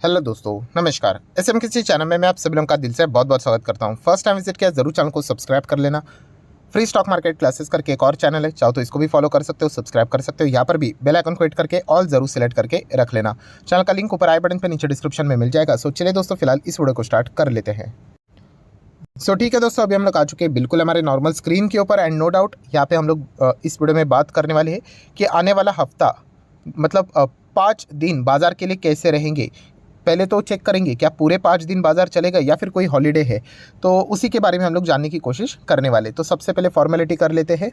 Hello दोस्तों, नमस्कार। SMKC channel में मैं आप सभी लोगों का दिल से बहुत बहुत स्वागत करता हूं। फर्स्ट टाइम विजिट किया जरूर चैनल को सब्सक्राइब कर लेना। फ्री स्टॉक मार्केट क्लासेस करके एक और चैनल है, चाहो तो इसको भी फॉलो कर सकते हो, सब्सक्राइब कर सकते हो। यहाँ पर भी बेल आइकन को हिट करके ऑल जरूर सेलेक्ट करके रख लेना। चैनल का लिंक ऊपर आई बटन पर नीचे डिस्क्रिप्शन में मिल जाएगा। सो चलिए दोस्तों, फिलहाल इस वीडियो को स्टार्ट कर लेते हैं। ठीक है दोस्तों, अभी हम लोग आ चुके हैं बिल्कुल हमारे नॉर्मल स्क्रीन के ऊपर। एंड नो डाउट यहाँ पे हम लोग इस वीडियो में बात करने वाले हैं कि आने वाला हफ्ता मतलब 5 दिन बाजार के लिए कैसे रहेंगे। पहले तो चेक करेंगे क्या पूरे 5 दिन बाजार चलेगा या फिर कोई हॉलीडे है, तो उसी के बारे में हम लोग जानने की कोशिश करने वाले। तो सबसे पहले फॉर्मेलिटी कर लेते हैं।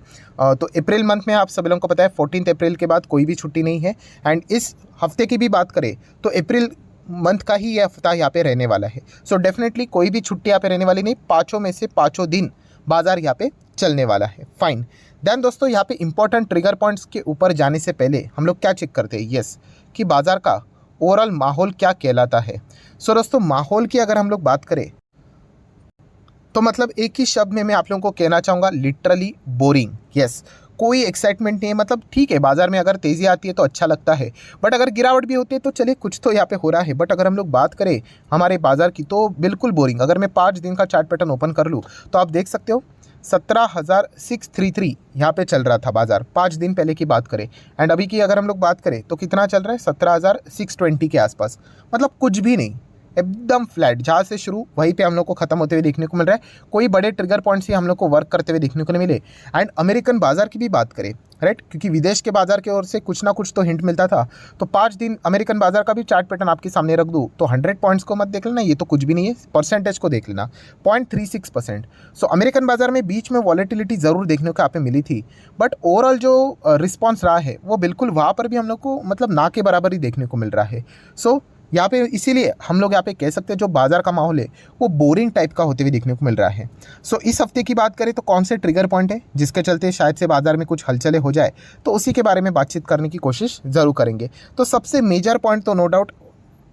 तो अप्रैल मंथ में आप सभी लोगों को पता है 14 अप्रैल के बाद कोई भी छुट्टी नहीं है। एंड इस हफ्ते की भी बात करें तो अप्रैल मंथ का ही ये हफ्ता यहाँ पे रहने वाला है। सो डेफिनेटली कोई भी छुट्टी यहाँ पे रहने वाली नहीं, पाँचों में से पाँचों दिन बाजार यहाँ पे चलने वाला है। फाइन। देन दोस्तों यहाँ पे इंपॉर्टेंट ट्रिगर पॉइंट्स के ऊपर जाने से पहले हम लोग क्या चेक करते हैं, कि बाजार का ओवरऑल माहौल क्या कहलाता है। सो दोस्तों माहौल की अगर हम लोग बात करें तो मतलब एक ही शब्द में मैं आप लोगों को कहना चाहूँगा, लिटरली बोरिंग। कोई एक्साइटमेंट नहीं है। मतलब ठीक है, बाजार में अगर तेज़ी आती है तो अच्छा लगता है, बट अगर गिरावट भी होती है तो चलिए कुछ तो यहाँ पे हो रहा है। बट अगर हम लोग बात करें हमारे बाजार की तो बिल्कुल बोरिंग। अगर मैं 5 दिन का चार्ट पैटर्न ओपन कर लूँ तो आप देख सकते हो 17,633 यहाँ पे चल रहा था बाजार 5 दिन पहले की बात करें। एंड अभी की अगर हम लोग बात करें तो कितना चल रहा है, 17,620 के आसपास। मतलब कुछ भी नहीं, एकदम फ्लैट। जहाँ से शुरू वहीं पे हम लोग को खत्म होते हुए देखने को मिल रहा है। कोई बड़े ट्रिगर पॉइंट्स ही हम लोग को वर्क करते हुए देखने को नहीं मिले। एंड अमेरिकन बाजार की भी बात करें, राइट, क्योंकि विदेश के बाजार की ओर से कुछ ना कुछ तो हिंट मिलता था। तो 5 दिन अमेरिकन बाजार का भी चार्ट पैटर्न आपके सामने रख दूँ तो 100 पॉइंट्स को मत देख लेना, ये तो कुछ भी नहीं है। परसेंटेज को देख लेना, 0.36%। सो अमेरिकन बाजार में बीच में वॉलेटिलिटी ज़रूर देखने को यहाँ पे मिली थी, बट ओवरऑल जो रिस्पॉन्स रहा है वो बिल्कुल वहाँ पर भी हम लोग को मतलब ना के बराबर ही देखने को मिल रहा है। सो यहाँ पे इसीलिए हम लोग यहाँ पे कह सकते हैं जो बाजार का माहौल है वो बोरिंग टाइप का होते हुए देखने को मिल रहा है। सो इस हफ्ते की बात करें तो कौन से ट्रिगर पॉइंट है जिसके चलते शायद से बाजार में कुछ हलचलें हो जाए, तो उसी के बारे में बातचीत करने की कोशिश ज़रूर करेंगे। तो सबसे मेजर पॉइंट तो नो डाउट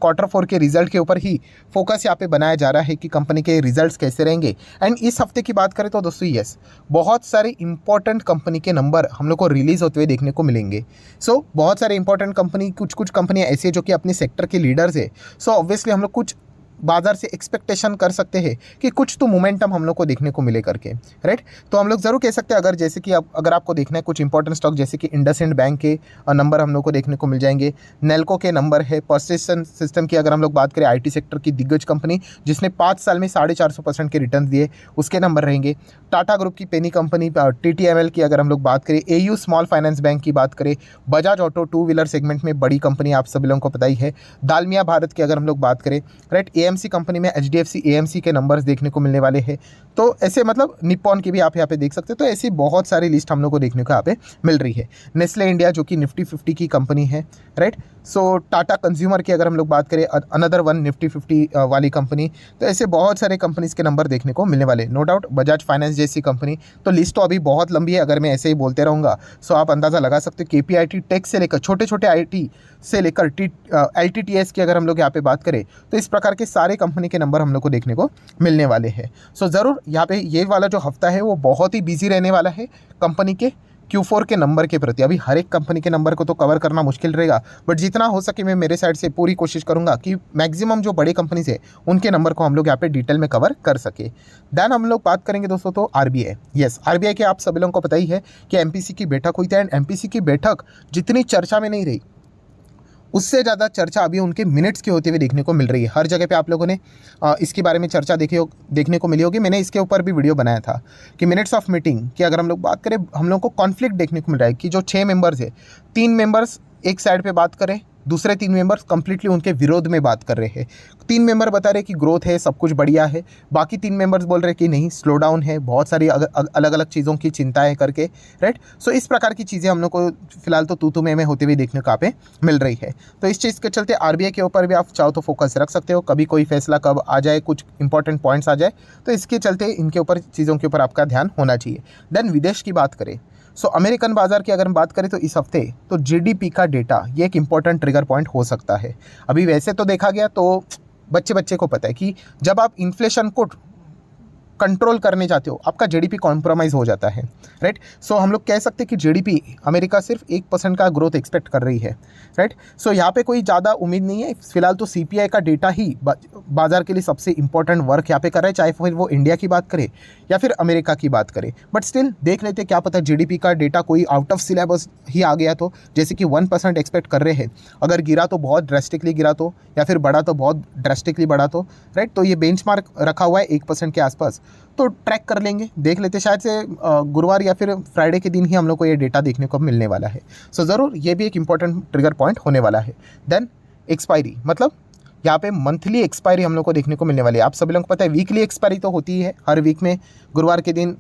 Q4 के रिजल्ट के ऊपर ही फोकस यहाँ पे बनाया जा रहा है कि कंपनी के रिजल्ट्स कैसे रहेंगे। एंड इस हफ्ते की बात करें तो दोस्तों बहुत सारे इंपॉर्टेंट कंपनी के नंबर हम लोग को रिलीज़ होते हुए देखने को मिलेंगे। बहुत सारे इंपॉर्टेंट कंपनी, कुछ कंपनियाँ ऐसी है जो कि अपने सेक्टर के लीडर्स है। ऑब्वियसली हम लोग कुछ बाजार से एक्सपेक्टेशन कर सकते हैं कि कुछ तो मोमेंटम हम लोग को देखने को मिले करके, राइट। तो हम लोग ज़रूर कह सकते हैं, अगर जैसे कि अगर आपको देखना है कुछ इंपॉर्टेंट स्टॉक जैसे कि इंडसइंड बैंक के नंबर हम लोग को देखने को मिल जाएंगे। नेल्को के नंबर है। पर्सिस्टेंट सिस्टम की अगर हम लोग बात करें, आईटी सेक्टर की दिग्गज कंपनी जिसने 5 साल में 450% के रिटर्न दिए, उसके नंबर रहेंगे। टाटा ग्रुप की पेनी कंपनी TTML की अगर हम लोग बात करें, AU स्मॉल फाइनेंस बैंक की बात करें, बजाज ऑटो 2 व्हीलर सेगमेंट में बड़ी कंपनी आप सभी लोगों को पता ही है। दालमिया भारत की अगर हम लोग बात करें, राइट, AMC कंपनी में HDFC AMC के नंबर्स देखने को मिलने वाले हैं। तो ऐसे मतलब निप्पॉन की भी आप यहाँ पे देख सकते हो। तो ऐसी बहुत सारी लिस्ट हम लोग को देखने को यहाँ पे मिल रही है। नेस्ले इंडिया जो कि निफ्टी 50 की कंपनी है, राइट। टाटा कंज्यूमर की अगर हम लोग बात करें, अनदर वन निफ्टी 50 वाली कंपनी। तो ऐसे बहुत सारे कंपनीज के नंबर देखने को मिलने वाले। नो डाउट बजाज फाइनेंस जैसी कंपनी। तो लिस्ट तो अभी बहुत लंबी है, अगर मैं ऐसे ही बोलते रहूँगा आप अंदाज़ा लगा सकते हो। KPIT टेक से लेकर छोटे छोटे IT से लेकर LTTS की अगर हम लोग यहाँ पे बात करें तो इस प्रकार के सारे कंपनी के नंबर हम लोग को देखने को मिलने वाले हैं। ज़रूर यहाँ पे ये वाला जो हफ्ता है वो बहुत ही बिजी रहने वाला है कंपनी के Q4 के नंबर के प्रति। अभी हर एक कंपनी के नंबर को तो कवर करना मुश्किल रहेगा, बट जितना हो सके मैं मेरे साइड से पूरी कोशिश करूंगा कि मैक्सिमम जो बड़े कंपनीज है उनके नंबर को हम लोग यहाँ पे डिटेल में कवर कर सके। देन हम लोग बात करेंगे दोस्तों तो RBI। RBI के आप सभी लोगों को पता ही है कि MPC की बैठक हुई थी। एंड MPC की बैठक जितनी चर्चा में नहीं रही, उससे ज़्यादा चर्चा अभी उनके मिनट्स की होते हुए देखने को मिल रही है। हर जगह पे आप लोगों ने इसके बारे में चर्चा देखने को मिली होगी। मैंने इसके ऊपर भी वीडियो बनाया था कि मिनट्स ऑफ मीटिंग की अगर हम लोग बात करें, हम लोग को कॉन्फ्लिक्ट देखने को मिल रहा है कि जो 6 मेंबर्स है, 3 मेंबर्स एक साइड पे बात करें, दूसरे 3 मेंबर्स कंप्लीटली उनके विरोध में बात कर रहे हैं। 3 मेंबर बता रहे कि ग्रोथ है, सब कुछ बढ़िया है, बाकी 3 मेंबर्स बोल रहे कि नहीं, स्लो डाउन है, बहुत सारी अलग अलग चीज़ों की चिंताएं करके, राइट। इस प्रकार की चीज़ें हम लोग को फिलहाल तो तू में होते हुए देखने को यहाँ पे मिल रही है। तो इस चीज़ के चलते RBI के ऊपर भी आप चाहो तो फोकस रख सकते हो। कभी कोई फैसला कब आ जाए, कुछ इंपॉर्टेंट पॉइंट्स आ जाए, तो इसके चलते इनके ऊपर चीज़ों के ऊपर आपका ध्यान होना चाहिए। देन विदेश की बात करें, अमेरिकन बाजार की अगर हम बात करें तो इस हफ्ते तो GDP का डेटा ये एक इंपॉर्टेंट ट्रिगर पॉइंट हो सकता है। अभी वैसे तो देखा गया तो बच्चे को पता है कि जब आप इन्फ्लेशन को कंट्रोल करने जाते हो, आपका जीडीपी कॉम्प्रोमाइज़ हो जाता है, राइट। सो हम लोग कह सकते हैं कि जीडीपी अमेरिका सिर्फ 1% का ग्रोथ एक्सपेक्ट कर रही है, राइट। सो यहाँ पे कोई ज़्यादा उम्मीद नहीं है फिलहाल। तो सीपीआई का डेटा ही बाजार के लिए सबसे इंपॉर्टेंट वर्क यहाँ पे कर रहा है, चाहे फिर वो इंडिया की बात करे या फिर अमेरिका की बात करे। बट स्टिल देख लेते, क्या पता जीडीपी का डेटा कोई आउट ऑफ सिलेबस ही आ गया तो, जैसे कि 1% एक्सपेक्ट कर रहे हैं, अगर गिरा तो बहुत ड्रेस्टिकली गिरा तो, या फिर बढ़ा तो बहुत ड्रेस्टिकली बढ़ा तो, राइट। तो ये बेंचमार्क रखा हुआ है 1% के आसपास, तो ट्रैक कर लेंगे, देख लेते। शायद से गुरुवार या फिर फ्राइडे के दिन ही हम लोग को ये डेटा देखने को मिलने वाला है। सो ज़रूर ये भी एक इंपॉर्टेंट ट्रिगर पॉइंट होने वाला है। देन एक्सपायरी, मतलब यहाँ पे मंथली एक्सपायरी हम लोग को देखने को मिलने वाली है। आप सभी लोगों को पता है वीकली एक्सपायरी तो होती है, हर वीक में गुरुवार के दिन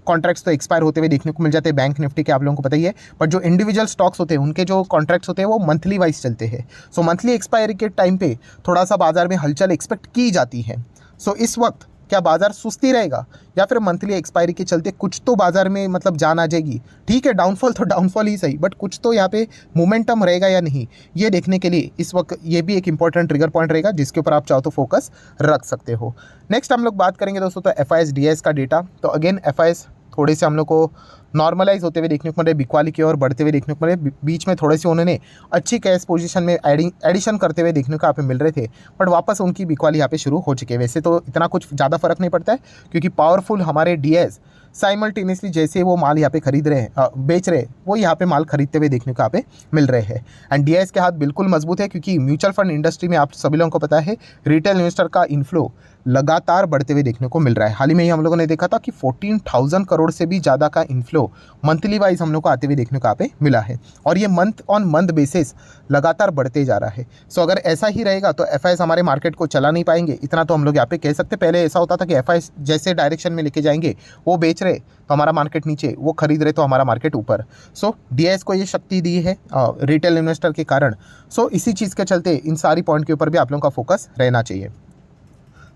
कॉन्ट्रैक्ट्स तो एक्सपायर होते हुए देखने को मिल जाते हैं बैंक निफ्टी के, आप लोगों को पता ही है। बट जो इंडिविजुअल स्टॉक्स होते हैं उनके जो कॉन्ट्रैक्ट्स होते हैं वो मंथली वाइज चलते हैं। सो मंथली एक्सपायरी के टाइम पे थोड़ा सा बाजार में हलचल एक्सपेक्ट की जाती है। सो इस वक्त क्या बाजार सुस्ती रहेगा या फिर मंथली एक्सपायरी के चलते कुछ तो बाजार में मतलब जान आ जाएगी? ठीक है, डाउनफॉल तो डाउनफॉल ही सही, बट कुछ तो यहाँ पे मोमेंटम रहेगा या नहीं, ये देखने के लिए इस वक्त ये भी एक इंपॉर्टेंट ट्रिगर पॉइंट रहेगा जिसके ऊपर आप चाहो तो फोकस रख सकते हो। नेक्स्ट हम लोग बात करेंगे दोस्तों तो एफआईएस डीआईएस का डेटा। तो अगेन एफआईएस थोड़े से हम लोग को नॉर्मलाइज होते हुए देखने को मिले, बिकवाली की ओर बढ़ते हुए देखने को मिले। बीच में थोड़े से उन्होंने अच्छी कैश पोजीशन में एडिशन करते हुए देखने को यहाँ पे मिल रहे थे, बट वापस उनकी बिकवाली यहाँ पे शुरू हो चुकी है। वैसे तो इतना कुछ ज़्यादा फर्क नहीं पड़ता है क्योंकि पावरफुल हमारे डीएस साइमल्टेनियसली जैसे वो माल यहाँ पे खरीद रहे हैं, बेच रहे हैं, वो यहाँ पे माल खरीदते हुए देखने को यहाँ पे मिल रहे हैं। एंड डीआईएस के हाथ बिल्कुल मजबूत है क्योंकि म्यूचुअल फंड इंडस्ट्री में आप सभी लोगों को पता है रिटेल इन्वेस्टर का इन्फ्लो लगातार बढ़ते हुए देखने को मिल रहा है। हाल ही में ही हम लोगों ने देखा था कि 14,000 करोड़ से भी ज़्यादा का इन्फ्लो मंथली वाइज हम लोग को आते हुए देखने को यहाँ पे मिला है, और ये मंथ ऑन मंथ बेसिस लगातार बढ़ते जा रहा है। सो अगर ऐसा ही रहेगा तो एफआईएस हमारे मार्केट को चला नहीं पाएंगे, इतना तो हम लोग यहाँ पे कह सकते। पहले ऐसा होता था कि एफआईएस जैसे डायरेक्शन में लेके जाएंगे, वो बेच रहे तो हमारा मार्केट नीचे, वो खरीद रहे तो हमारा मार्केट ऊपर। सो डीआईएस को ये शक्ति दी है रिटेल इन्वेस्टर के कारण। सो इसी चीज़ के चलते इन सारी पॉइंट के ऊपर भी आप लोगों का फोकस रहना चाहिए।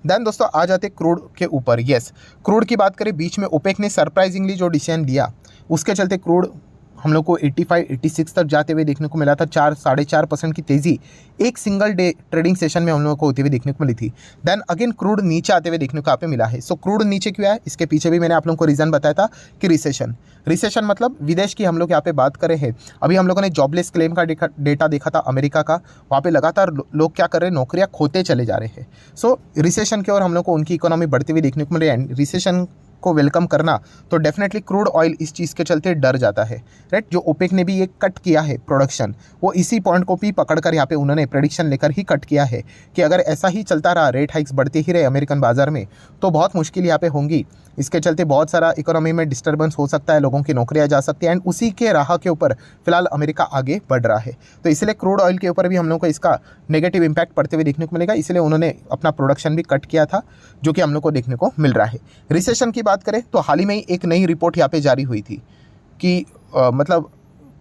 देन दोस्तों आ जाते क्रूड के ऊपर। यस, क्रूड की बात करें, बीच में ओपेक ने सरप्राइजिंगली जो डिसीजन लिया उसके चलते क्रूड हम लोग को 85-86 तक जाते हुए देखने को मिला था। 4-4.5% की तेज़ी एक सिंगल डे ट्रेडिंग सेशन में हम लोगों को होती हुई देखने को मिली थी। देन अगेन क्रूड नीचे आते हुए देखने को यहाँ पे मिला है। सो क्रूड नीचे क्यों आया, इसके पीछे भी मैंने आप लोगों को रीज़न बताया था कि रिसेशन मतलब विदेश की हम लोग यहाँ पे बात कर रहे हैं। अभी हम लोगों ने जॉबलेस क्लेम का डेटा देखा था अमेरिका का, वहाँ पे लगातार लोग क्या कर रहे हैं, नौकरियाँ खोते चले जा रहे हैं। सो रिसेशन की ओर हम लोग को उनकी इकोनॉमी बढ़ती हुई देखने को मिल रही है। रिसेशन को वेलकम करना तो डेफिनेटली क्रूड ऑयल इस चीज़ के चलते डर जाता है, राइट। जो ओपेक ने भी ये कट किया है प्रोडक्शन, वो इसी पॉइंट को भी पकड़कर यहाँ पे उन्होंने प्रेडिक्शन लेकर ही कट किया है कि अगर ऐसा ही चलता रहा, रेट हाइक्स बढ़ते ही रहे अमेरिकन बाजार में, तो बहुत मुश्किल यहाँ पे होंगी। इसके चलते बहुत सारा इकोनॉमी में डिस्टर्बेंस हो सकता है, लोगों की नौकरियाँ जा सकती है, एंड उसी के राह के ऊपर फिलहाल अमेरिका आगे बढ़ रहा है। तो इसलिए क्रूड ऑयल के ऊपर भी हम लोग को इसका नेगेटिव इंपैक्ट पड़ते हुए देखने को मिलेगा, इसलिए उन्होंने अपना प्रोडक्शन भी कट किया था, जो कि हम लोग को देखने को मिल रहा है। रिसेशन की बात करें तो हाल ही में ही एक नई रिपोर्ट यहाँ पे जारी हुई थी कि मतलब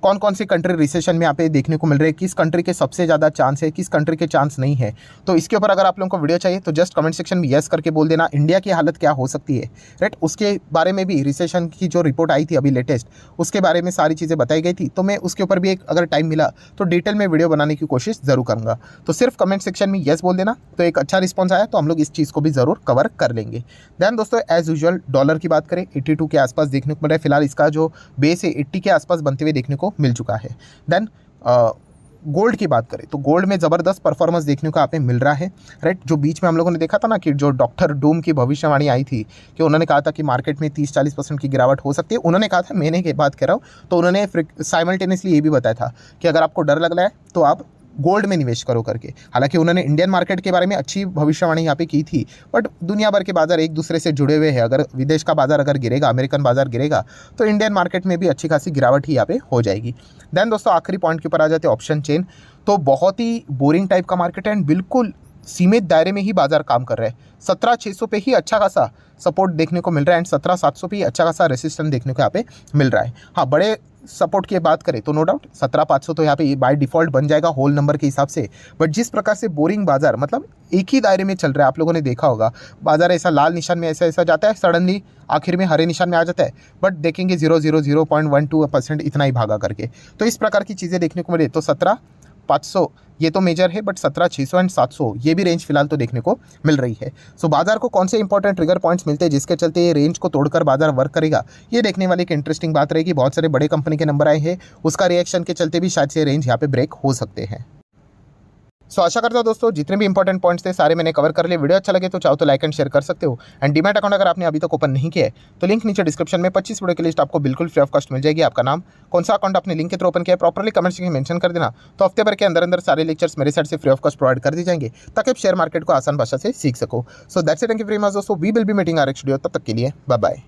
कौन कौन सी कंट्री रिसेशन में यहाँ पे देखने को मिल रहे हैं, किस कंट्री के सबसे ज़्यादा चांस है, किस कंट्री के चांस नहीं है। तो इसके ऊपर अगर आप लोगों को वीडियो चाहिए तो जस्ट कमेंट सेक्शन में यस करके बोल देना, इंडिया की हालत क्या हो सकती है, राइट। उसके बारे में भी रिसेशन की जो रिपोर्ट आई थी अभी लेटेस्ट, उसके बारे में सारी चीज़ें बताई गई थी। तो मैं उसके ऊपर भी एक अगर टाइम मिला तो डिटेल में वीडियो बनाने की कोशिश ज़रूर करूँगा। तो सिर्फ कमेंट सेक्शन में यस बोल देना, तो एक अच्छा रिस्पॉन्स आया तो हम लोग इस चीज़ को भी ज़रूर कवर कर लेंगे। दैन दोस्तों एज यूजुअल डॉलर की बात करें, 82 के आसपास देखने को मिल रहा है। फिलहाल इसका जो बेस है 80 के आसपास बनते हुए देखने को मिल चुका है। देन गोल्ड की बात करें तो गोल्ड में ज़बरदस्त परफॉर्मेंस देखने को यहाँ पे मिल रहा है, राइट। जो बीच में हम लोगों ने देखा था ना कि जो डॉक्टर डूम की भविष्यवाणी आई थी कि उन्होंने कहा था कि मार्केट में 30-40% की गिरावट हो सकती है, उन्होंने कहा था, मैंने की बात कर रहा हूँ, तो उन्होंने साइमल्टेनियसली ये भी बताया था कि अगर आपको डर लग रहा है तो आप गोल्ड में निवेश करो करके। हालांकि उन्होंने इंडियन मार्केट के बारे में अच्छी भविष्यवाणी यहाँ पे की थी, बट दुनिया भर के बाजार एक दूसरे से जुड़े हुए हैं। अगर विदेश का बाजार अगर गिरेगा, अमेरिकन बाजार गिरेगा, तो इंडियन मार्केट में भी अच्छी खासी गिरावट ही यहाँ पे हो जाएगी। देन दोस्तों आखिरी पॉइंट के ऊपर आ जाते हैं ऑप्शन चेन। तो बहुत ही बोरिंग टाइप का मार्केट है एंड बिल्कुल सीमित दायरे में ही बाजार काम कर रहा है। 17,600 पे ही अच्छा खासा सपोर्ट देखने को मिल रहा है एंड 17,700 पे ही अच्छा खासा रेसिस्टेंस देखने को यहाँ पे मिल रहा है। हाँ, बड़े सपोर्ट की बात करें तो नो डाउट 17,500 तो यहाँ पे बाय डिफ़ॉल्ट बन जाएगा होल नंबर के हिसाब से। बट जिस प्रकार से बोरिंग बाजार मतलब एक ही दायरे में चल रहा है, आप लोगों ने देखा होगा, बाजार ऐसा लाल निशान में ऐसा जाता है, सडनली आखिर में हरे निशान में आ जाता है, बट देखेंगे 0.012% इतना ही भागा करके। तो इस प्रकार की चीज़ें देखने को मिले तो 17 17,500 ये तो मेजर है, बट 17,600 एंड 700 ये भी रेंज फिलहाल तो देखने को मिल रही है। सो बाजार को कौन से इंपॉर्टेंट ट्रिगर पॉइंट्स मिलते हैं जिसके चलते ये रेंज को तोड़कर बाजार वर्क करेगा, ये देखने वाली एक इंटरेस्टिंग बात रहेगी। बहुत सारे बड़े कंपनी के नंबर आए हैं, उसका रिएक्शन के चलते भी शायद से रेंज यहाँ पे ब्रेक हो सकते हैं। सो आशा करता हूं दोस्तों जितने भी इंपॉर्टेंट पॉइंट्स थे सारे मैंने कवर कर लिए। वीडियो अच्छा लगे तो चाहो तो लाइक एंड शेयर कर सकते हो। एंड डीमैट अकाउंट अगर आपने अभी तक ओपन नहीं किया है तो लिंक नीचे डिस्क्रिप्शन में 25 वीडियो की लिस्ट आपको बिल्कुल फ्री ऑफ कॉस्ट मिल जाएगी। आपका नाम, कौन सा अकाउंट आपने लिंक के थ्रू ओपन किया है, प्रॉपर्ली कमेंट सेक्शन में मेंशन कर देना, तो हफ्ते भर के अंदर अंदर सारे लेक्चर्स मेरे साइड से फ्री ऑफ कॉस्ट प्रोवाइड कर दी जाएंगे ताकि आप शेयर मार्केट को आसान भाषा से सीख सको। So that's it, thank you very much दोस्तों, we will be meeting our next video. तब तक के लिए बाय बाय।